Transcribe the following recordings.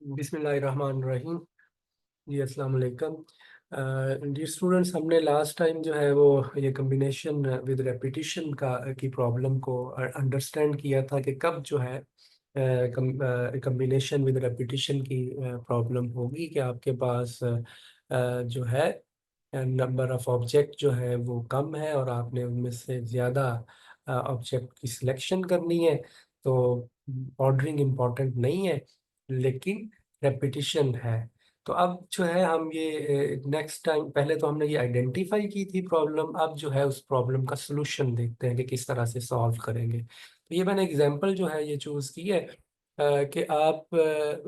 बिस्मिल्लाहिर्रहमानिर्रहीम। जी अस्सलाम वालेकुम। डियर स्टूडेंट्स, हमने लास्ट टाइम जो है वो ये कम्बिनेशन विद रेपिटिशन का की प्रॉब्लम को अंडरस्टैंड किया था कि कब जो है कम्बिनेशन विद रेपिटिशन की प्रॉब्लम होगी कि आपके पास जो है नंबर ऑफ ऑब्जेक्ट जो है वो कम है और आपने उनमें से ज़्यादा ऑब्जेक्ट की सिलेक्शन करनी है। तो ऑर्डरिंग इम्पॉर्टेंट नहीं है, लेकिन रेपिटिशन है। तो अब जो है हम ये नेक्स्ट टाइम, पहले तो हमने ये आइडेंटिफाई की थी प्रॉब्लम, अब जो है उस प्रॉब्लम का सलूशन देखते हैं कि किस तरह से सॉल्व करेंगे। तो ये मैंने एग्जांपल जो है ये चूज की है कि आप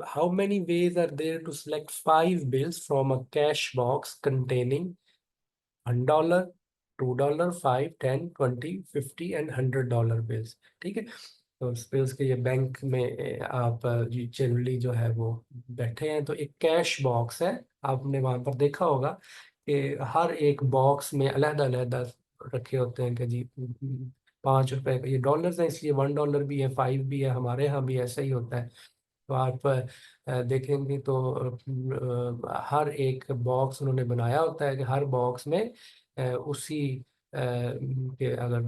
how many ways are there to select 5 bills from a cash box containing $1, $2, 5, 10, 20, 50 and $100 bills. ठीक है। तो उस पे उसके ये बैंक में आप जनरली जो है वो बैठे हैं, तो एक कैश बॉक्स है। आपने वहां पर देखा होगा कि हर एक बॉक्स में अलग अलग रखे होते हैं कि जी $5 का ये डॉलर्स है, इसलिए $1 भी है, 5 भी है। हमारे यहाँ भी ऐसा ही होता है। तो आप देखेंगे तो हर एक बॉक्स उन्होंने बनाया होता है कि हर बॉक्स में उसी के अगर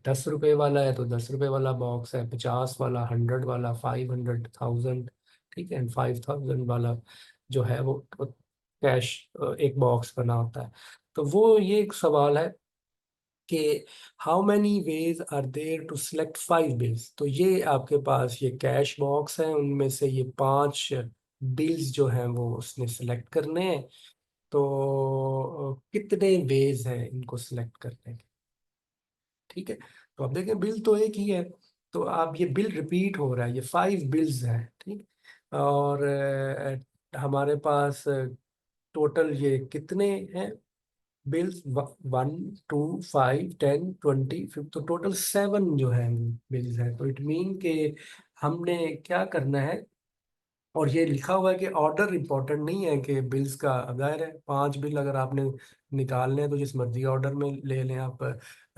$10 वाला है तो $10 वाला बॉक्स है, 50 वाला, 100 वाला, 500, 1000। ठीक है, 5000 वाला जो है वो कैश एक बॉक्स बना होता है। तो वो ये एक सवाल है कि how many ways are there to select 5 bills. तो ये आपके पास ये कैश बॉक्स है, उनमें से ये 5 बिल्स जो हैं वो उसने सिलेक्ट करने हैं। तो कितने वेज हैं इनको सिलेक्ट करने के। ठीक है। तो अब देखें, बिल तो एक ही है, तो अब ये बिल रिपीट हो रहा है, ये 5 बिल्स हैं। ठीक। और हमारे पास टोटल ये कितने हैं बिल्स, 1, 2, 5, 10, 20, 50, तो टोटल 7 जो है बिल्स है। तो इट मीन के हमने क्या करना है, और ये लिखा हुआ है कि ऑर्डर इंपॉर्टेंट नहीं है कि बिल्स का। अब जाहिर है 5 बिल अगर आपने निकालने हैं तो जिस मर्जी ऑर्डर में ले लें आप।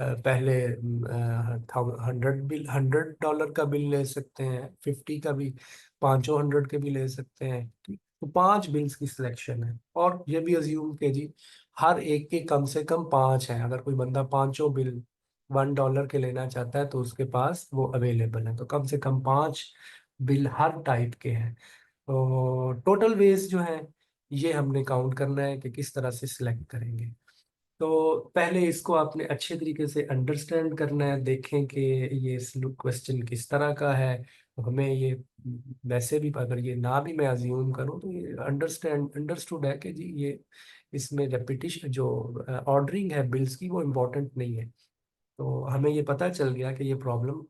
पहले 100 बिल, $100 का बिल ले सकते हैं, 50 का भी, पांचों 100 के भी ले सकते हैं। तो 5 बिल्स की सिलेक्शन है, और ये भी अज्यूम के जी हर एक के कम से कम 5 हैं। अगर कोई बंदा पांचों बिल $1 के लेना चाहता है तो उसके पास वो अवेलेबल है। तो कम से कम 5 बिल हर टाइप के हैं। तो टोटल वेज जो है ये हमने काउंट करना है कि किस तरह से सिलेक्ट करेंगे। तो पहले इसको आपने अच्छे तरीके से अंडरस्टैंड करना है, देखें कि ये क्वेश्चन किस तरह का है। तो हमें ये, वैसे भी अगर ये ना भी मैं अज्यूम करूं तो ये अंडरस्टूड है कि जी ये इसमें रेपिटिशन जो ऑर्डरिंग है बिल्स की वो इम्पोर्टेंट नहीं है। तो हमें ये पता चल गया कि ये प्रॉब्लम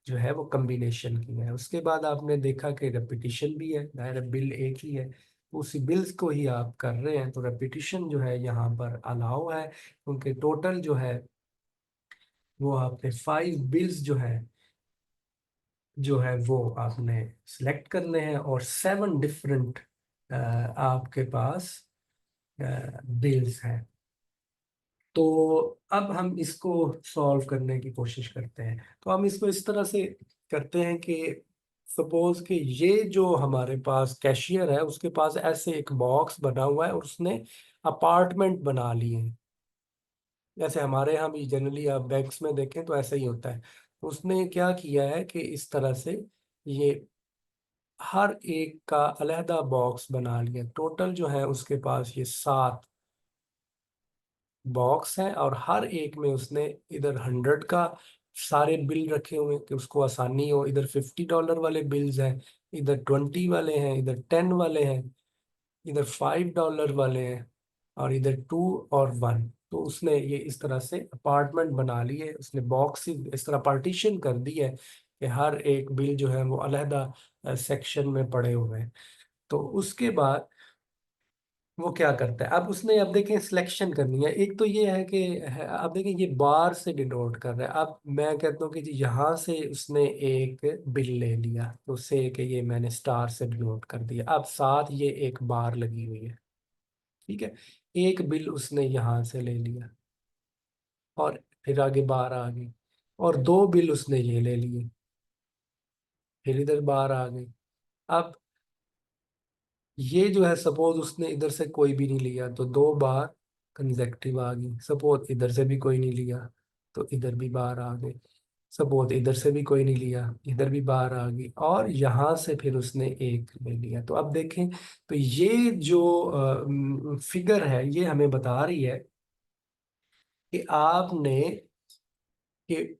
जो है वो कम्बिनेशन की है। उसके बाद आपने देखा कि रेपिटिशन भी है, दायरा बिल एक ही है, उसी बिल्स को ही आप कर रहे हैं, तो रेपिटिशन जो है यहाँ पर अलाउ है, क्योंकि टोटल वो आपने 5 बिल्स जो है वो आपने सिलेक्ट करने हैं, और 7 डिफरेंट आपके पास बिल्स हैं। तो अब हम इसको सॉल्व करने की कोशिश करते हैं। तो हम इसको इस तरह से करते हैं कि सपोज कि ये जो हमारे पास कैशियर है उसके पास ऐसे एक बॉक्स बना हुआ है और उसने अपार्टमेंट बना लिए हैं। जैसे हमारे यहाँ भी जनरली आप बैंक्स में देखें तो ऐसा ही होता है। तो उसने क्या किया है कि इस तरह से ये हर एक का अलहदा बॉक्स बना लिया। टोटल जो है उसके पास ये 7 बॉक्स हैं, और हर एक में उसने इधर 100 का सारे बिल रखे हुए हैं कि उसको आसानी हो। इधर $50 वाले बिल्स हैं, इधर 20 वाले हैं, इधर 10 वाले हैं, इधर $5 वाले हैं, और इधर 2 और 1। तो उसने ये इस तरह से अपार्टमेंट बना ली है, उसने बॉक्स इस तरह पार्टीशन कर दी है कि हर एक बिल जो है वो अलहदा सेक्शन में पड़े हुए हैं। तो उसके बाद वो क्या करता है, अब उसने, अब देखें सिलेक्शन करनी है। एक तो ये है कि अब देखें ये बार से डिनोट कर रहा है। अब मैं कहता हूँ कि जी यहाँ से उसने एक बिल ले लिया, तो उससे कि ये मैंने स्टार से डिनोट कर दिया। अब साथ ये एक बार लगी हुई है। ठीक है। एक बिल उसने यहाँ से ले लिया, और फिर आगे बार आ गई, और 2 बिल उसने ये ले लिए, फिर इधर बार आ गई। अब ये जो है सपोज उसने इधर से कोई भी नहीं लिया तो दो बार कंसेक्टिव आ गई। सपोज इधर से भी कोई नहीं लिया तो इधर भी बार आ गई। सपोज इधर से भी कोई नहीं लिया, इधर भी बार आ गई, और यहाँ से फिर उसने एक ले लिया। तो अब देखें, तो ये जो फिगर है ये हमें बता रही है कि आपने, कि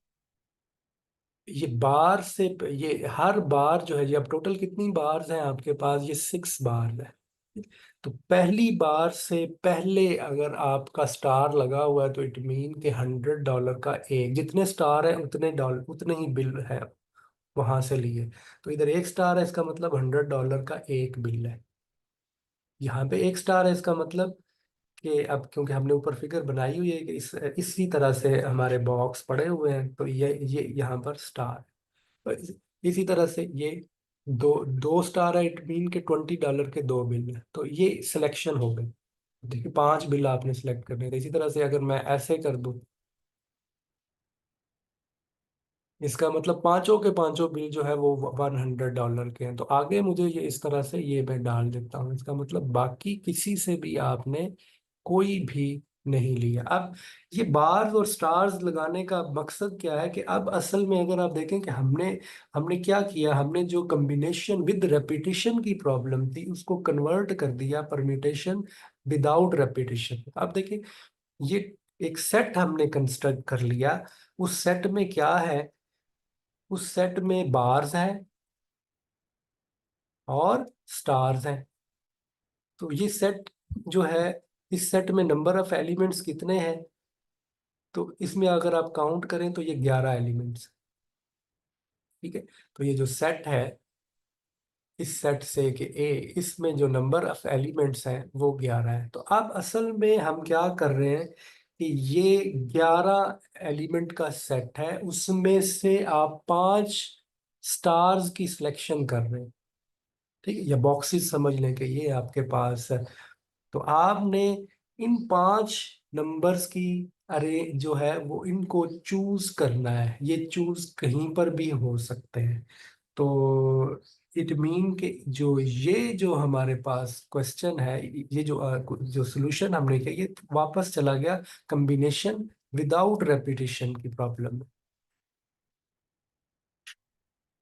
ये बार से, ये हर बार जो है, ये अब टोटल कितनी बार्स हैं आपके पास, ये 6 बार है। तो पहली बार से पहले अगर आपका स्टार लगा हुआ है तो इट मीन के $100 का एक, जितने स्टार है उतने डॉलर, उतने ही बिल है वहां से लिए। तो इधर एक स्टार है, इसका मतलब $100 का एक बिल है। यहाँ पे एक स्टार है, इसका मतलब कि अब क्योंकि हमने ऊपर फिगर बनाई हुई है कि इसी तरह से हमारे बॉक्स पड़े हुए हैं, तो ये यहाँ पर स्टार। तो इसी तरह से ये दो दो स्टार है, इट मीन के $20 के दो बिल है। तो ये सिलेक्शन हो गई। देखिए 5 बिल आपने सेलेक्ट करने थे। इसी तरह से अगर मैं ऐसे कर दूं, इसका मतलब पांचों के पांचों बिल जो है वो $100 के हैं। तो आगे मुझे ये इस तरह से ये मैं डाल देता हूँ। इसका मतलब बाकी किसी से भी आपने कोई भी नहीं लिया। अब ये बार्स और स्टार्स लगाने का मकसद क्या है कि अब असल में अगर आप देखें कि हमने हमने क्या किया, हमने जो कम्बिनेशन विद रेपिटेशन की प्रॉब्लम थी उसको कन्वर्ट कर दिया परम्यूटेशन विदाउट रेपिटेशन। अब देखिए, ये एक सेट हमने कंस्ट्रक्ट कर लिया। उस सेट में क्या है, उस सेट में बार्स हैं और स्टार्स हैं। तो ये सेट जो है, इस सेट में नंबर ऑफ एलिमेंट्स कितने हैं, तो इसमें अगर आप काउंट करें तो ये 11 एलिमेंट्स। ठीक है। तो ये जो सेट है, इस सेट से कि ए, इसमें जो नंबर ऑफ एलिमेंट्स हैं वो 11 है। तो अब असल में हम क्या कर रहे हैं कि ये 11 एलिमेंट का सेट है, उसमें से आप 5 स्टार्स की सिलेक्शन कर रहे हैं। ठीक है, या बॉक्सेस समझ लें कि ये आपके पास है। तो आपने इन 5 नंबर्स की अरे जो है वो इनको चूज करना है। ये चूज कहीं पर भी हो सकते हैं। तो इट मीन के जो ये जो हमारे पास क्वेश्चन है, ये जो सोल्यूशन हमने किया, ये वापस चला गया कॉम्बिनेशन विदाउट रेपिटेशन की प्रॉब्लम में।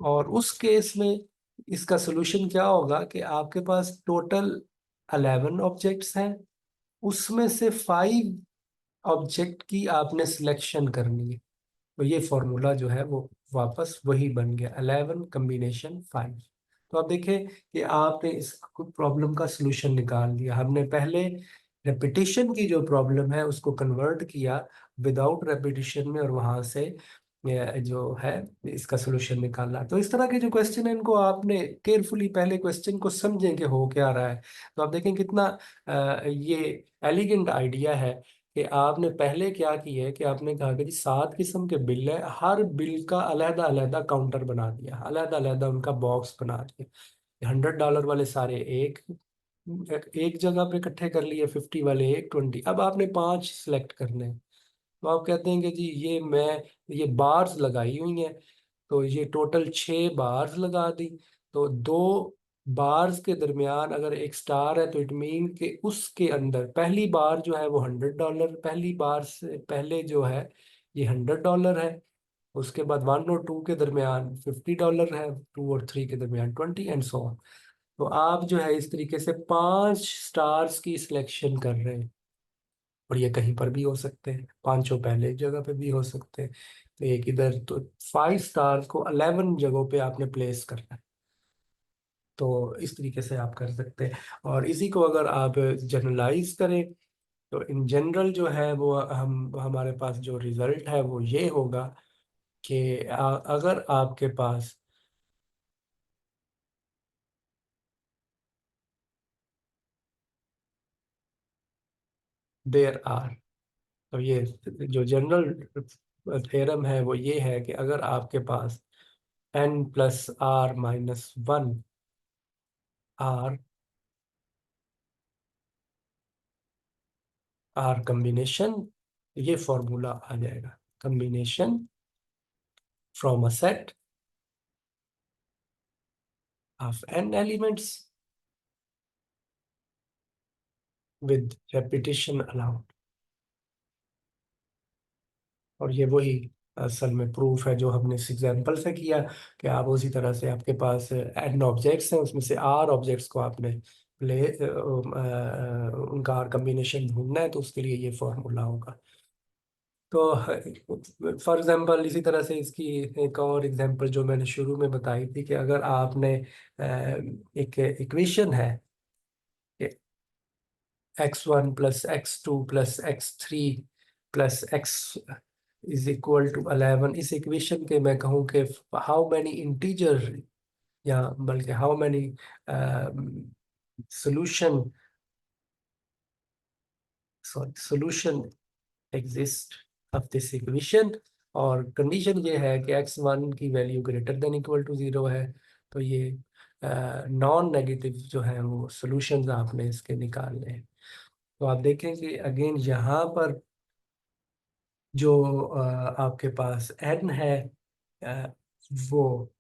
और उस केस में इसका सोल्यूशन क्या होगा कि आपके पास टोटल 11 ऑब्जेक्ट्स हैं, उसमें से 5 ऑब्जेक्ट की आपने सिलेक्शन करनी है। तो ये फॉर्मूला जो है वो वापस वही बन गया, 11 कॉम्बिनेशन 5। तो आप देखें कि आपने इस प्रॉब्लम का सोल्यूशन निकाल लिया। हमने पहले रेपिटेशन की जो प्रॉब्लम है उसको कन्वर्ट किया विदाउट रेपिटेशन में, और वहां से ये जो है इसका सोल्यूशन निकालना। तो इस तरह के जो क्वेश्चन है इनको आपने केयरफुली पहले क्वेश्चन को समझें कि हो क्या रहा है। तो आप देखें कितना ये एलिगेंट आइडिया है कि आपने पहले क्या किया है कि आपने कहा कि जी 7 किस्म के बिल है, हर बिल का अलहदा अलहदा काउंटर बना दिया, अलहदा अलहदा उनका बॉक्स बना दिया। $100 वाले सारे एक एक जगह पे इकट्ठे कर लिए, 50 वाले एक, 20। अब आपने 5 सिलेक्ट करने हैं। तो आप कहते हैं कि जी ये बार्स लगाई हुई हैं, तो ये टोटल 6 बार्स लगा दी। तो दो बार्स के दरमियान अगर एक स्टार है तो इट मीन कि उसके अंदर पहली बार जो है वो $100, पहली बार से पहले जो है ये $100 है। उसके बाद 1 और 2 के दरमियान $50 है, 2 और 3 के दरमियान 20, एंड सो ऑन। तो आप जो है इस तरीके से 5 स्टार्स की सिलेक्शन कर रहे हैं। और ये कहीं पर भी हो सकते हैं, पांचों पहले एक जगह पे भी हो सकते हैं। तो एक इधर, तो 5 स्टार्स को 11 जगहों पे आपने प्लेस करना है। तो इस तरीके से आप कर सकते हैं। और इसी को अगर आप जनरलाइज करें तो इन जनरल जो है वो हम हमारे पास जो रिजल्ट है वो ये होगा कि अगर आपके पास देयर आर, तो ये जो जनरल थ्योरम है वो ये है कि अगर आपके पास n+r-1 आर आर कॉम्बिनेशन, ये फॉर्मूला आ जाएगा, combination from a set of n elements with repetition allowed. और ये वही असल में प्रूफ है जो हमने इस एग्जांपल से किया, कि आप उसी तरह से आपके पास एन ऑब्जेक्ट्स हैं, उसमें से आर ऑब्जेक्ट्स को आपने उनका आर कम्बिनेशन ढूंढना है, तो उसके लिए ये फॉर्मूला होगा। तो फॉर एग्जांपल इसी तरह से इसकी एक और एग्जांपल जो मैंने शुरू में बताई थी, कि अगर आपने एक इक्वेशन है x1 plus x2 plus x3 plus x is equal to 11, इस इक्वेशन के मैं कहूँ कि हाउ मैनी इंटीजर, या बल्कि how many solution solution exist of this equation. और कंडीशन ये है कि x1 की value greater than equal to 0 है। तो ये नॉन नेगेटिव जो है वो सॉल्यूशंस आपने इसके निकालने हैं। तो आप देखें कि अगेन यहाँ पर जो आपके पास n है, अ, वो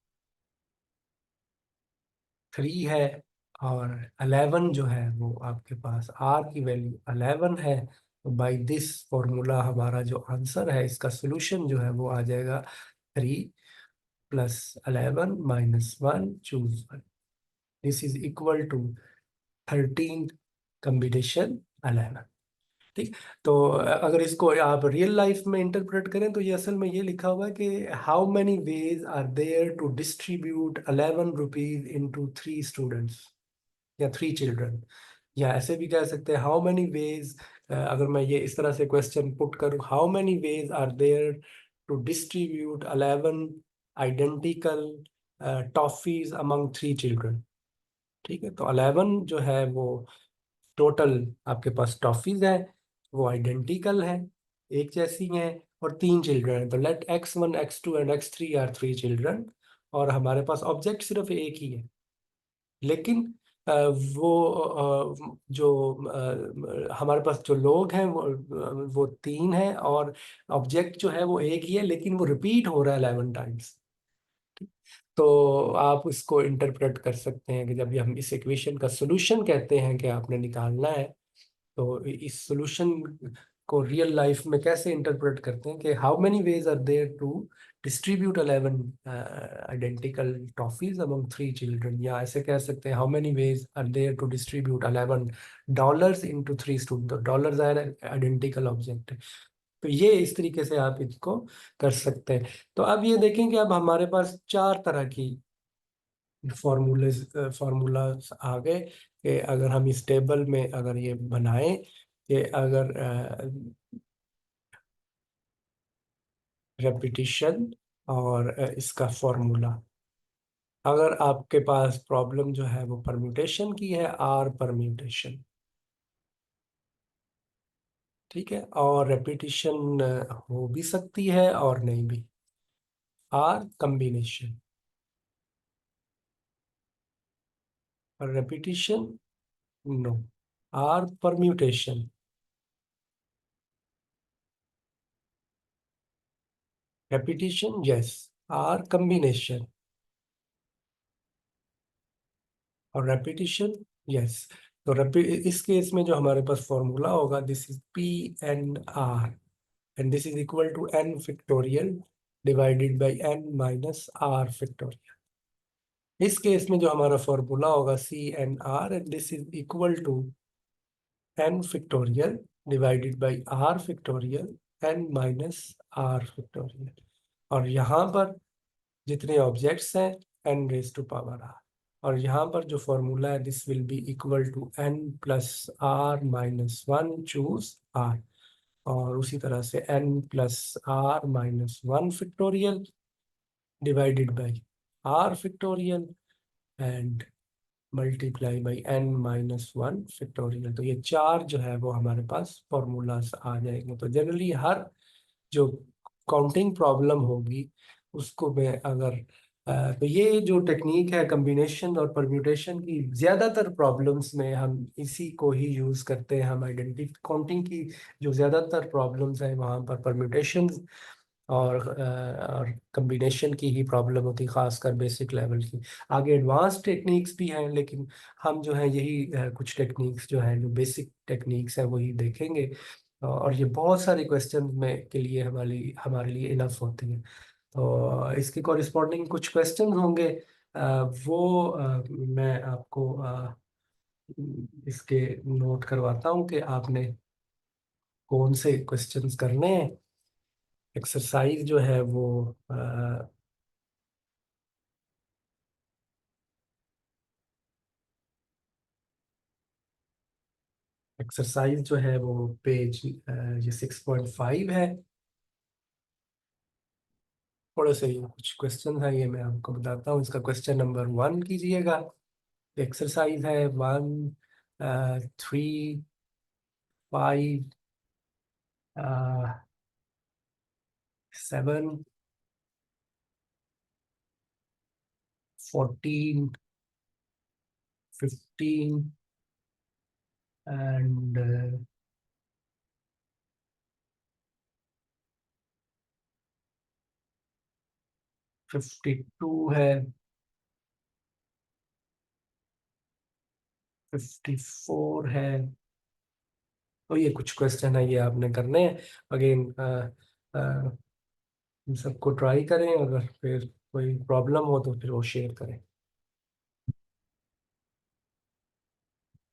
3 है, और 11 जो है वो आपके पास r की वैल्यू 11 है। तो बाय दिस फॉर्मूला हमारा जो आंसर है, इसका सोल्यूशन जो है वो आ जाएगा 3 plus 11 minus 1 choose 1। This is equal to 13 combination 11। ठीक। तो अगर इसको आप रियल लाइफ में इंटरप्रेट करें, तो ये असल में ये लिखा हुआ है कि how many ways are there to distribute 11 rupees into 3 students या 3 चिल्ड्रन। या ऐसे भी कह सकते हैं हाउ मैनी वेज, अगर मैं ये इस तरह से क्वेश्चन पुट करूं, how many ways are there to distribute 11 identical toffees among 3 children. ठीक है, तो 11 जो है वो टोटल आपके पास टॉफीज है, वो आइडेंटिकल है, एक जैसी हैं, और 3 चिल्ड्रन है। तो late x1 x2 and x3 are 3 children, और हमारे पास ऑब्जेक्ट सिर्फ एक ही है। लेकिन वो जो हमारे पास जो लोग हैं वो 3 हैं, और ऑब्जेक्ट जो है वो एक ही है, लेकिन वो रिपीट हो रहा है 11 टाइम्स। तो आप इसको इंटरप्रेट कर सकते हैं कि जब भी हम इस इक्वेशन का सोल्यूशन कहते हैं कि आपने निकालना है, तो इस सोल्यूशन को रियल लाइफ में कैसे इंटरप्रेट करते हैं, कि how many ways are there to distribute 11 identical toffees among 3 children. या ऐसे कह सकते हैं how many ways are there to distribute 11 dollars into 3 student. तो डॉलर्स आर आइडेंटिकल ऑब्जेक्ट है। तो ये इस तरीके से आप इसको कर सकते हैं। तो अब ये देखें कि अब हमारे पास 4 तरह की फार्मूलाज आ गए, कि अगर हम इस टेबल में अगर ये बनाएं, कि अगर रेपिटिशन और इसका फॉर्मूला, अगर आपके पास प्रॉब्लम जो है वो परम्यूटेशन की है, आर परम्यूटेशन, ठीक है, और रेपिटिशन हो भी सकती है और नहीं भी, आर कम्बिनेशन, और repetition no, r permutation, repetition yes, r combination, और रेपिटिशन यस। तो इस केस में जो हमारे पास फॉर्मूला होगा, this is P n r, and this is equal to n factorial divided by n minus r factorial. इस केस में जो हमारा फॉर्मूला होगा C n r, and this is equal to n factorial divided by r factorial n minus r factorial. और यहाँ पर जितने objects हैं, n raise to power r. और यहाँ पर जो फॉर्मूला है, this will be equal to n plus r minus 1 choose r. और उसी तरह से n plus r minus 1 factorial divided by r factorial and multiply by n minus 1 factorial. तो ये 4 जो है वो हमारे पास फॉर्मूलाज आ जाएंगे। तो जनरली हर जो काउंटिंग प्रॉब्लम होगी उसको मैं अगर तो ये जो टेक्निक है कम्बिनेशन और परम्यूटेशन की, ज़्यादातर प्रॉब्लम्स में हम इसी को ही यूज़ करते हैं। हम आइडेंटिटी काउंटिंग की जो ज़्यादातर प्रॉब्लम्स हैं वहाँ पर परम्यूटेशन और कम्बिनेशन की ही प्रॉब्लम होती है, खासकर बेसिक लेवल की। आगे एडवांस टेक्निक्स भी हैं, लेकिन हम जो है यही कुछ टेक्निक्स जो है, जो बेसिक टेक्निक्स हैं वही देखेंगे। और ये बहुत सारे क्वेश्चन में के लिए हमारे लिए इनफ होती है। तो इसके कॉरिस्पॉन्डिंग कुछ क्वेश्चन होंगे, वो मैं आपको इसके नोट करवाता हूँ कि आपने कौन से क्वेश्चंस करने हैं। एक्सरसाइज जो है वो एक्सरसाइज जो है वो पेज ये 6.5 है। थोड़े से ये कुछ क्वेश्चन है, ये मैं आपको बताता हूँ। इसका क्वेश्चन नंबर 1 कीजिएगा। एक्सरसाइज है 1, 3, 5, 7, 14, 15 एंड 52 है, 54 है। तो ये कुछ क्वेश्चन है, ये आपने करने हैं। अगेन इन सबको ट्राई करें, अगर फिर कोई प्रॉब्लम हो तो फिर वो शेयर करें।